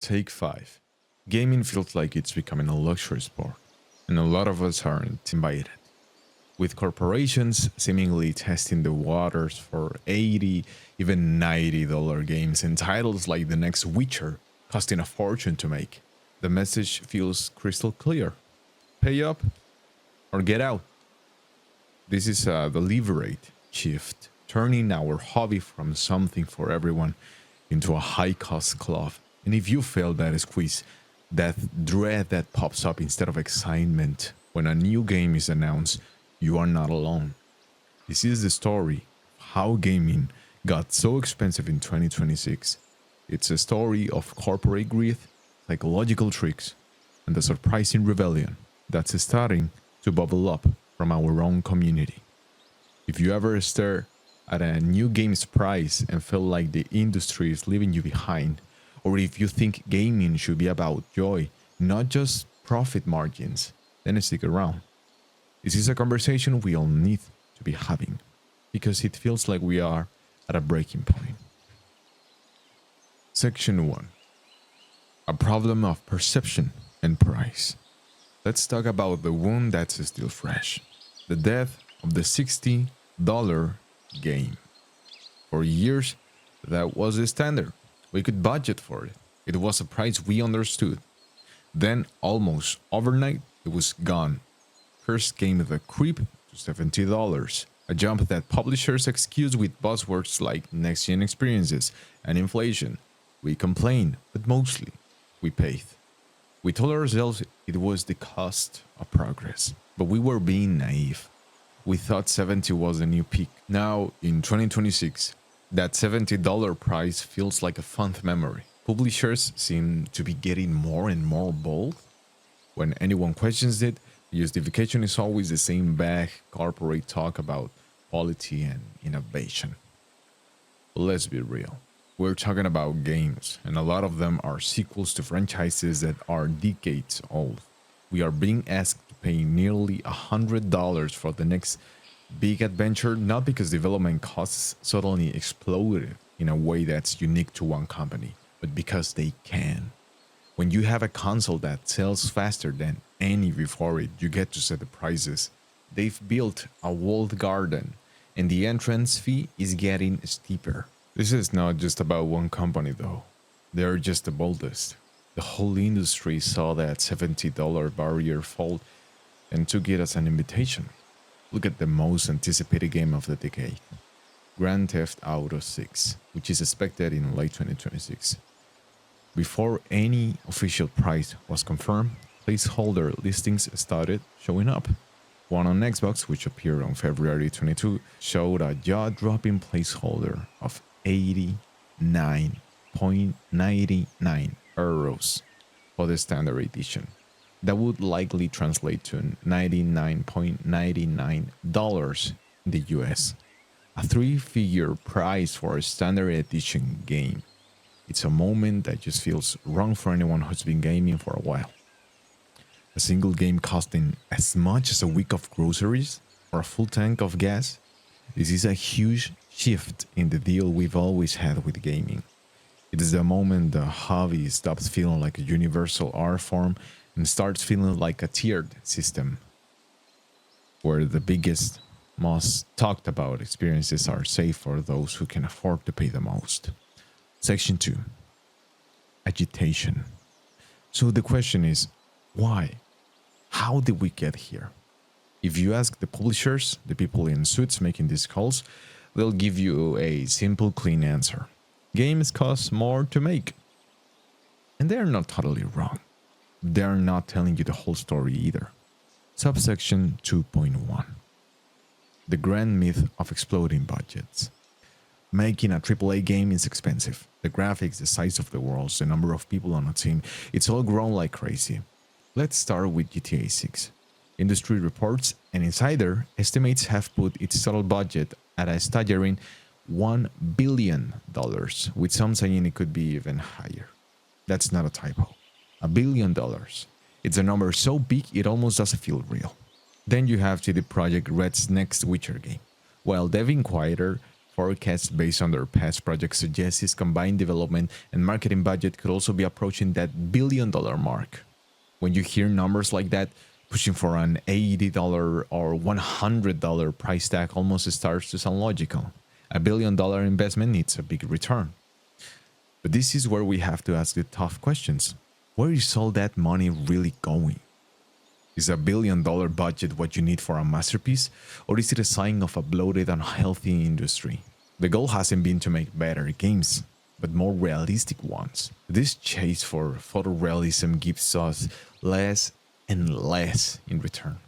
Take 5. Gaming feels like it's becoming a luxury sport, and a lot of us aren't invited. With corporations seemingly testing the waters for $80, even $90 games and titles like the next Witcher costing a fortune to make, the message feels crystal clear. Pay up or get out. This is a deliberate shift, turning our hobby from something for everyone into a high-cost club. And if you fail that squeeze, that dread that pops up instead of excitement when a new game is announced, you are not alone. This is the story of how gaming got so expensive in 2026. It's a story of corporate greed, psychological tricks, and the surprising rebellion that's starting to bubble up from our own community. If you ever stare at a new game's price and feel like the industry is leaving you behind, or if you think gaming should be about joy, not just profit margins, then stick around. This is a conversation we all need to be having, because it feels like we are at a breaking point. Section 1. A problem of perception and price. Let's talk about the wound that's still fresh. The death of the $60 game. For years, that was the standard. We could budget for it. It was a price we understood. Then, almost overnight, it was gone. First came the creep to $70, a jump that publishers excused with buzzwords like next-gen experiences and inflation. We complained, but mostly, we paid. We told ourselves it was the cost of progress, but we were being naive. We thought 70 was a new peak. Now, in 2026, that $70 price feels like a fond memory. Publishers seem to be getting more and more bold. When anyone questions it, the justification is always the same vague corporate talk about quality and innovation. But let's be real. We're talking about games, and a lot of them are sequels to franchises that are decades old. We are being asked to pay nearly $100 for the next big adventure, not because development costs suddenly exploded in a way that's unique to one company, but because they can. When you have a console that sells faster than any before it, you get to set the prices. They've built a walled garden, and the entrance fee is getting steeper. This is not just about one company though. They're just the boldest. The whole industry saw that $70 barrier fall and took it as an invitation. Look at the most anticipated game of the decade, Grand Theft Auto 6, which is expected in late 2026. Before any official price was confirmed, placeholder listings started showing up. One on Xbox, which appeared on February 22, showed a jaw-dropping placeholder of 89.99 euros for the standard edition. That would likely translate to $99.99 in the US, a three-figure price for a standard edition game. It's a moment that just feels wrong for anyone who's been gaming for a while. A single game costing as much as a week of groceries or a full tank of gas? This is a huge shift in the deal we've always had with gaming. It is the moment the hobby stops feeling like a universal art form and starts feeling like a tiered system, where the biggest, most talked about experiences are safe for those who can afford to pay the most. Section 2. Agitation. So the question is, why? How did we get here? If you ask the publishers, the people in suits making these calls, they'll give you a simple, clean answer. Games cost more to make. And they're not totally wrong. They're not telling you the whole story either. Subsection 2.1. The grand myth of exploding budgets. Making a AAA game is expensive. The graphics, the size of the worlds, the number of people on a team, it's all grown like crazy. Let's start with GTA 6. Industry reports and Insider estimates have put its total budget at a staggering $1 billion, with some saying it could be even higher. That's not a typo. $1 billion. It's a number so big it almost doesn't feel real. Then you have CD Projekt Red's next Witcher game. While Dev Inquirer Forecasts based on their past projects suggest its combined development and marketing budget could also be approaching that $1 billion mark. When you hear numbers like that, pushing for an $80 or $100 price tag almost starts to sound logical. $1 billion investment needs a big return. But this is where we have to ask the tough questions. Where is all that money really going? Is $1 billion budget what you need for a masterpiece, or is it a sign of a bloated, unhealthy industry? The goal hasn't been to make better games, but more realistic ones. This chase for photorealism gives us less and less in return,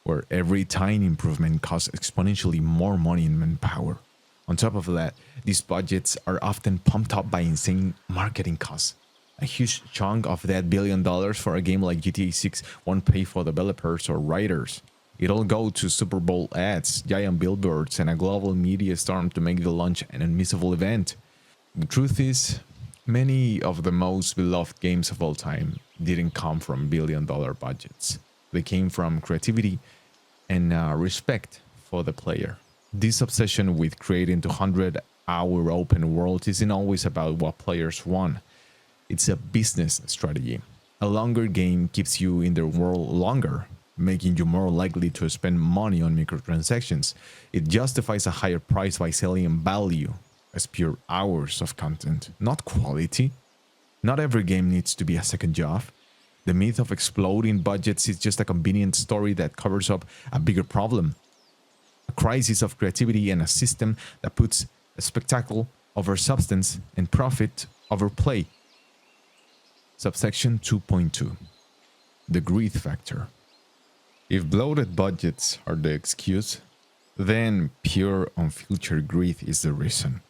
where every tiny improvement costs exponentially more money and manpower. On top of that, these budgets are often pumped up by insane marketing costs. A huge chunk of that $1 billion for a game like GTA 6 won't pay for developers or writers. It'll go to Super Bowl ads, giant billboards, and a global media storm to make the launch an unmissable event. The truth is, many of the most beloved games of all time didn't come from $1 billion budgets. They came from creativity and respect for the player. This obsession with creating 200-hour open worlds isn't always about what players want. It's a business strategy. A longer game keeps you in the world longer, making you more likely to spend money on microtransactions. It justifies a higher price by selling value as pure hours of content, not quality. Not every game needs to be a second job. The myth of exploding budgets is just a convenient story that covers up a bigger problem. A crisis of creativity and a system that puts a spectacle over substance and profit over play. Subsection 2.2. The greed factor. If bloated budgets are the excuse, then pure unfiltered greed is the reason.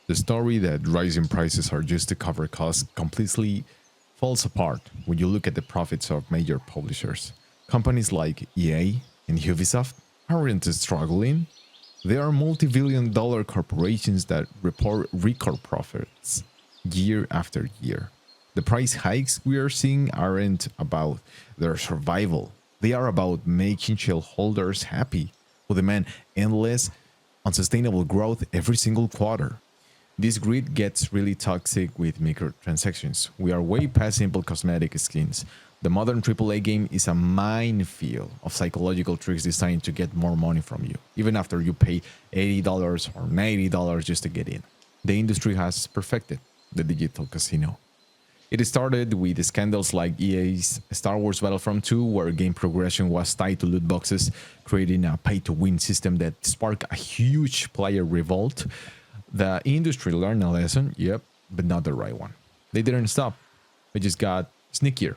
The story that rising prices are just to cover costs completely falls apart when you look at the profits of major publishers. Companies like EA and Ubisoft aren't struggling. They are multi-billion-dollar corporations that report record profits year after year. The price hikes we are seeing aren't about their survival. They are about making shareholders happy, who demand endless, unsustainable growth every single quarter. This greed gets really toxic with microtransactions. We are way past simple cosmetic skins. The modern AAA game is a minefield of psychological tricks designed to get more money from you, even after you pay $80 or $90 just to get in. The industry has perfected the digital casino. It started with scandals like EA's Star Wars Battlefront 2, where game progression was tied to loot boxes, creating a pay-to-win system that sparked a huge player revolt. The industry learned a lesson, yep, but not the right one. They didn't stop. They just got sneakier.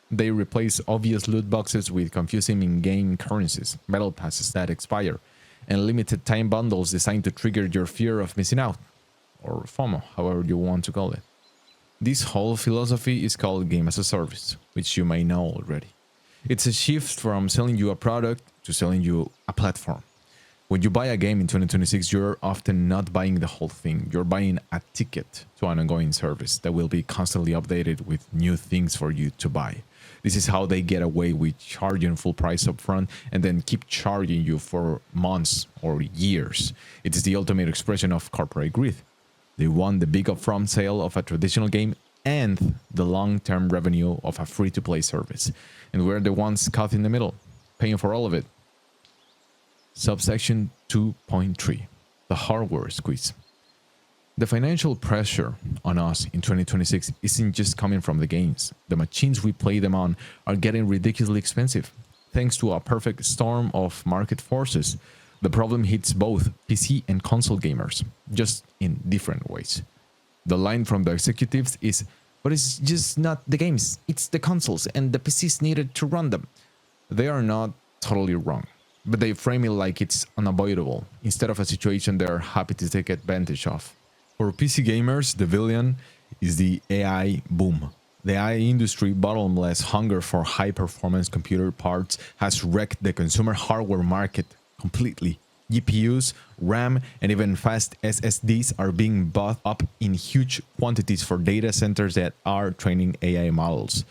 They replaced obvious loot boxes with confusing in-game currencies, battle passes that expire, and limited time bundles designed to trigger your fear of missing out, or FOMO, however you want to call it. This whole philosophy is called game as a service, which you may know already. It's a shift from selling you a product to selling you a platform. When you buy a game in 2026, you're often not buying the whole thing. You're buying a ticket to an ongoing service that will be constantly updated with new things for you to buy. This is how they get away with charging full price upfront and then keep charging you for months or years. It is the ultimate expression of corporate greed. They want the big upfront sale of a traditional game and the long-term revenue of a free-to-play service. And we're the ones caught in the middle, paying for all of it. Subsection 2.3. The hardware squeeze. The financial pressure on us in 2026 isn't just coming from the games. The machines we play them on are getting ridiculously expensive, thanks to a perfect storm of market forces. The problem hits both PC and console gamers, just in different ways. The line from the executives is, but it's just not the games, it's the consoles and the PCs needed to run them. They are not totally wrong, but they frame it like it's unavoidable, instead of a situation they're happy to take advantage of. For PC gamers, the villain is the AI boom. The AI industry bottomless hunger for high-performance computer parts has wrecked the consumer hardware market completely. GPUs, RAM, and even fast SSDs are being bought up in huge quantities for data centers that are training AI models.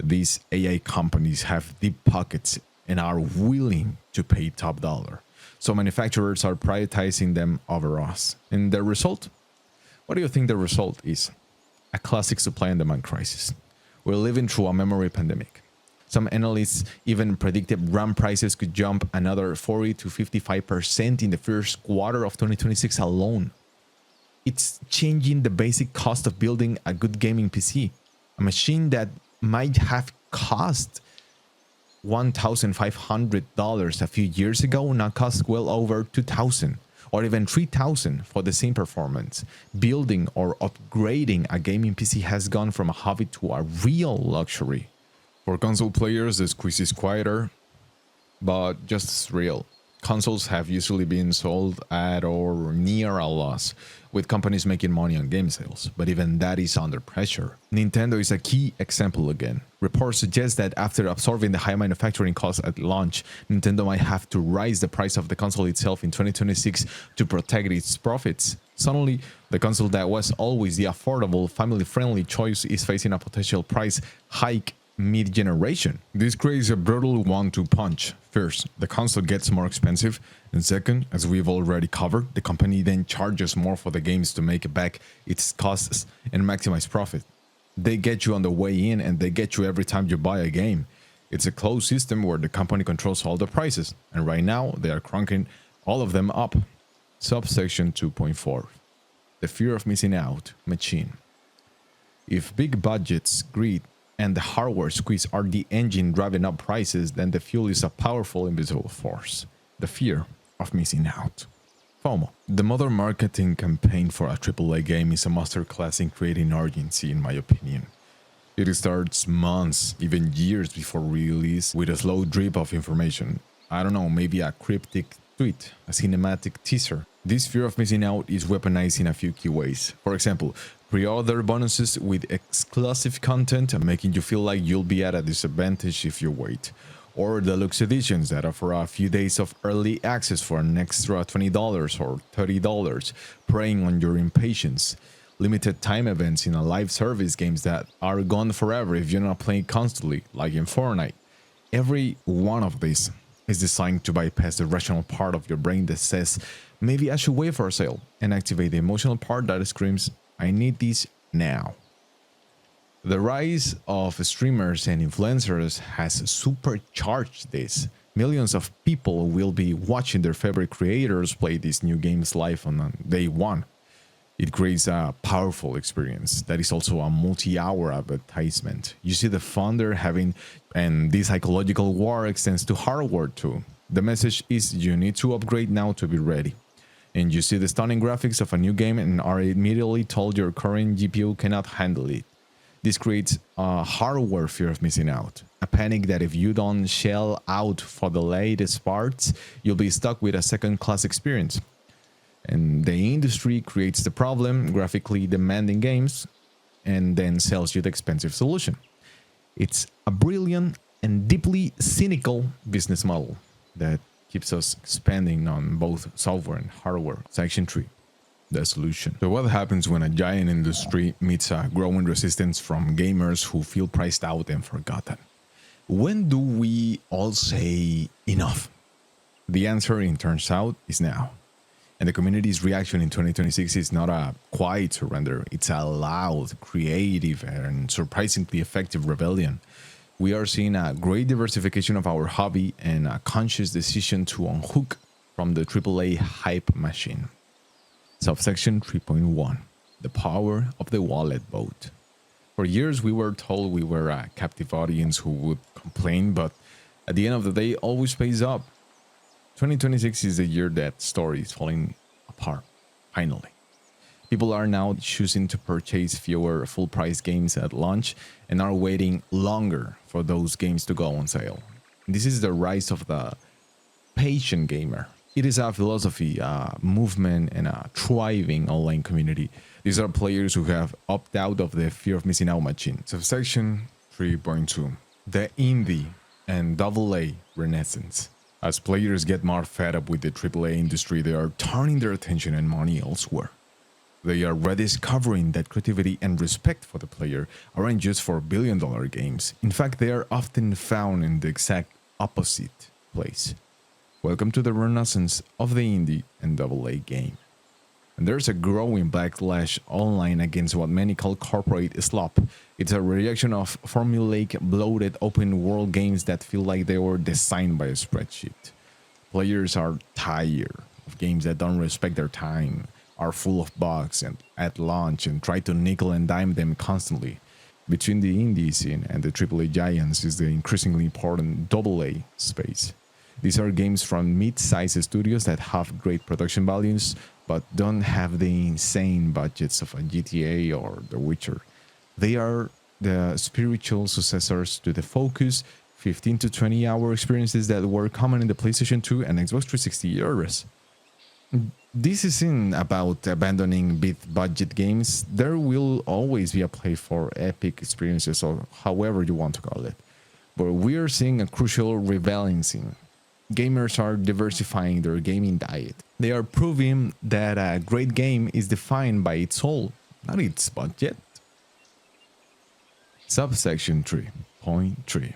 These AI companies have deep pockets and are willing to pay top dollar. So manufacturers are prioritizing them over us. And the result? What do you think the result is? A classic supply and demand crisis. We're living through a memory pandemic. Some analysts even predicted RAM prices could jump another 40 to 55% in the first quarter of 2026 alone. It's changing the basic cost of building a good gaming PC. A machine that might have cost $1,500 a few years ago now costs well over $2,000 or even $3,000 for the same performance. Building or upgrading a gaming PC has gone from a hobby to a real luxury. For console players, the squeeze is quieter, but just as real. Consoles have usually been sold at or near a loss, with companies making money on game sales, but even that is under pressure. Nintendo is a key example again. Reports suggest that after absorbing the high manufacturing costs at launch, Nintendo might have to raise the price of the console itself in 2026 to protect its profits. Suddenly, the console that was always the affordable, family-friendly choice is facing a potential price hike mid-generation. This creates a brutal one-two punch. First, the console gets more expensive, and second, as we've already covered, the company then charges more for the games to make back its costs and maximize profit. They get you on the way in and they get you every time you buy a game. It's a closed system where the company controls all the prices, and right now they are cranking all of them up. Subsection 2.4. The fear of missing out machine. If big budgets, greed, and the hardware squeeze are the engine driving up prices, then the fuel is a powerful invisible force. The fear of missing out. Fomo. The modern marketing campaign for a AAA game is a masterclass in creating urgency, in my opinion. It starts months, even years before release, with a slow drip of information. I don't know, maybe a cryptic tweet, a cinematic teaser. This fear of missing out is weaponized in a few key ways. For example, pre-order bonuses with exclusive content, making you feel like you'll be at a disadvantage if you wait. Or deluxe editions that offer a few days of early access for an extra $20 or $30, preying on your impatience. Limited time events in a live service games that are gone forever if you're not playing constantly, like in Fortnite. Every one of these is designed to bypass the rational part of your brain that says, maybe I should wait for a sale, and activate the emotional part that screams, I need this now. The rise of streamers and influencers has supercharged this. Millions of people will be watching their favorite creators play these new games live on day one. It creates a powerful experience that is also a multi-hour advertisement. You see the fun they're having, and this psychological war extends to hardware too. The message is you need to upgrade now to be ready. And you see the stunning graphics of a new game and are immediately told your current GPU cannot handle it. This creates a hardware fear of missing out, a panic that if you don't shell out for the latest parts, you'll be stuck with a second-class experience. And the industry creates the problem, graphically demanding games, and then sells you the expensive solution. It's a brilliant and deeply cynical business model that keeps us spending on both software and hardware. Section 3. The solution. So what happens when a giant industry meets a growing resistance from gamers who feel priced out and forgotten? When do we all say enough? The answer, it turns out, is now. And the community's reaction in 2026 is not a quiet surrender. It's a loud, creative, and surprisingly effective rebellion. We are seeing a great diversification of our hobby and a conscious decision to unhook from the AAA hype machine. Subsection 3.1. The power of the wallet vote. For years, we were told we were a captive audience who would complain, but at the end of the day, always pays up. 2026 is the year that story is falling apart, finally. People are now choosing to purchase fewer full-price games at launch and are waiting longer for those games to go on sale. This is the rise of the patient gamer. It is a philosophy, a movement, and a thriving online community. These are players who have opted out of the fear of missing out machine. Subsection 3.2. The indie and AA renaissance. As players get more fed up with the AAA industry, they are turning their attention and money elsewhere. They are rediscovering that creativity and respect for the player aren't just for billion-dollar games. In fact, they are often found in the exact opposite place. Welcome to the renaissance of the indie and AA game. And there's a growing backlash online against what many call corporate slop. It's a rejection of formulaic, bloated, open-world games that feel like they were designed by a spreadsheet. Players are tired of games that don't respect their time, are full of bugs and at launch and try to nickel and dime them constantly. Between the indie scene and the AAA giants is the increasingly important AA space. These are games from mid-sized studios that have great production values but don't have the insane budgets of a GTA or The Witcher. They are the spiritual successors to the focus 15 to 20 hour experiences that were common in the PlayStation 2 and Xbox 360 eras. This isn't about abandoning big budget games. There will always be a place for epic experiences, or however you want to call it. But we are seeing a crucial rebalancing. Gamers are diversifying their gaming diet. They are proving that a great game is defined by its soul, not its budget. Subsection 3.3.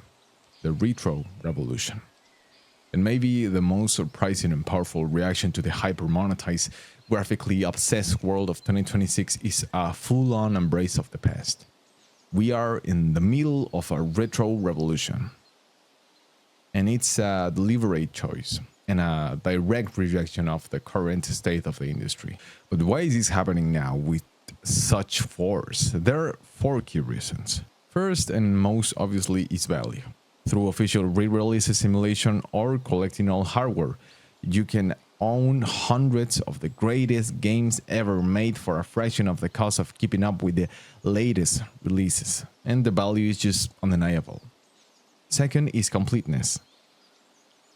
The Retro Revolution. And maybe the most surprising and powerful reaction to the hyper-monetized, graphically obsessed world of 2026 is a full-on embrace of the past. We are in the middle of a retro revolution. And it's a deliberate choice and a direct rejection of the current state of the industry. But why is this happening now with such force? There are 4 key reasons. First and most obviously is value. Through official re-releases, simulation, or collecting all hardware, you can own hundreds of the greatest games ever made for a fraction of the cost of keeping up with the latest releases, and the value is just undeniable. Second is completeness.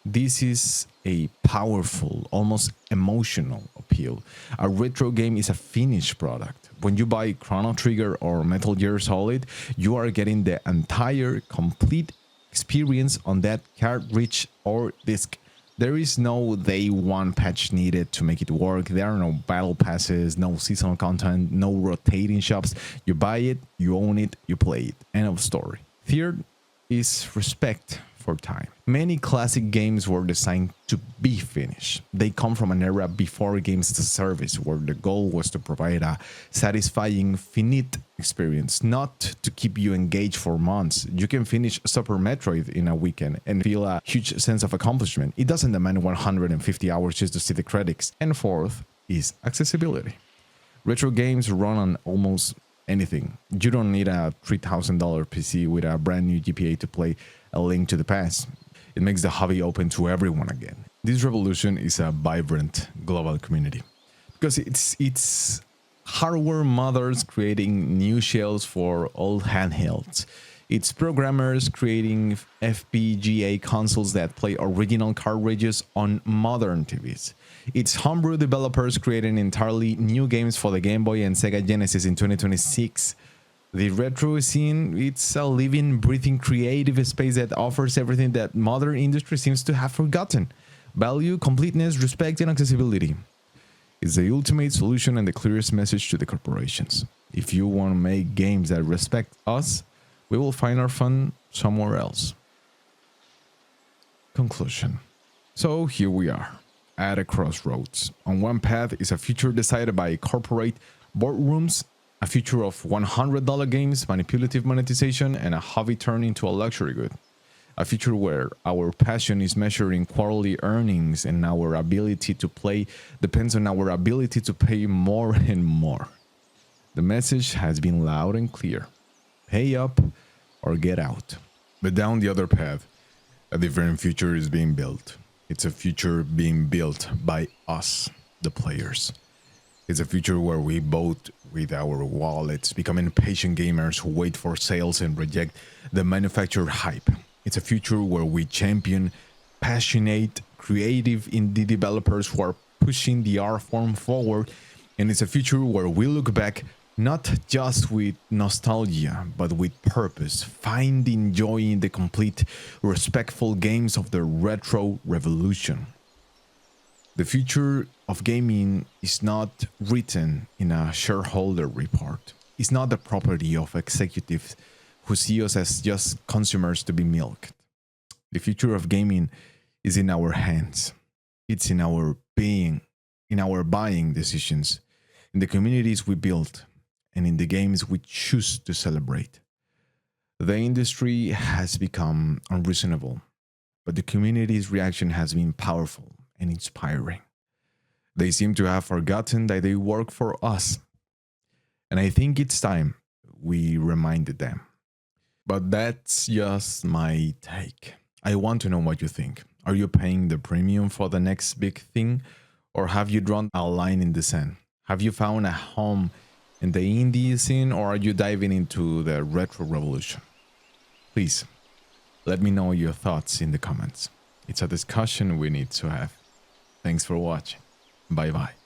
This is a powerful, almost emotional appeal. A retro game is a finished product. When you buy Chrono Trigger or Metal Gear Solid, you are getting the entire, complete experience on that cartridge or disc. There is no day one patch needed to make it work. There are no battle passes, no seasonal content, no rotating shops. You buy it, you own it, you play it. End of story. Third is respect for time. Many classic games were designed to be finished. They come from an era before games as a service, where the goal was to provide a satisfying, finite experience, not to keep you engaged for months. You can finish Super Metroid in a weekend and feel a huge sense of accomplishment. It doesn't demand 150 hours just to see the credits. And fourth is accessibility. Retro games run on almost anything. You don't need a $3,000 PC with a brand new GPA to play A Link to the Past. It makes the hobby open to everyone again. This revolution is a vibrant global community because it's hardware mothers creating new shells for old handhelds. It's programmers creating FPGA consoles that play original cartridges on modern TVs. It's homebrew developers creating entirely new games for the Game Boy and Sega Genesis in 2026. The retro scene, it's a living, breathing, creative space that offers everything that modern industry seems to have forgotten. Value, completeness, respect, and accessibility. It's the ultimate solution and the clearest message to the corporations. If you want to make games that respect us, we will find our fun somewhere else. Conclusion. So here we are, at a crossroads. On one path is a future decided by corporate boardrooms, a future of $100 games, manipulative monetization, and a hobby turned into a luxury good. A future where our passion is measured in quarterly earnings and our ability to play depends on our ability to pay more and more. The message has been loud and clear. Pay up or get out. But down the other path, a different future is being built. It's a future being built by us, the players. It's a future where we vote with our wallets, becoming patient gamers who wait for sales and reject the manufactured hype. It's a future where we champion passionate, creative indie developers who are pushing the art form forward. And it's a future where we look back not just with nostalgia, but with purpose, finding joy in the complete, respectful games of the retro revolution. The future of gaming is not written in a shareholder report. It's not the property of executives who see us as just consumers to be milked. The future of gaming is in our hands. It's in our being, in our buying decisions, in the communities we build, and in the games we choose to celebrate. The industry has become unreasonable, but the community's reaction has been powerful and inspiring. They seem to have forgotten that they work for us, and I think it's time we reminded them. But that's just my take. I want to know what you think. Are you paying the premium for the next big thing? Or have you drawn a line in the sand? Have you found a home in the indie scene, or are you diving into the retro revolution? Please let me know your thoughts in the comments. It's a discussion we need to have. Thanks for watching. Bye bye.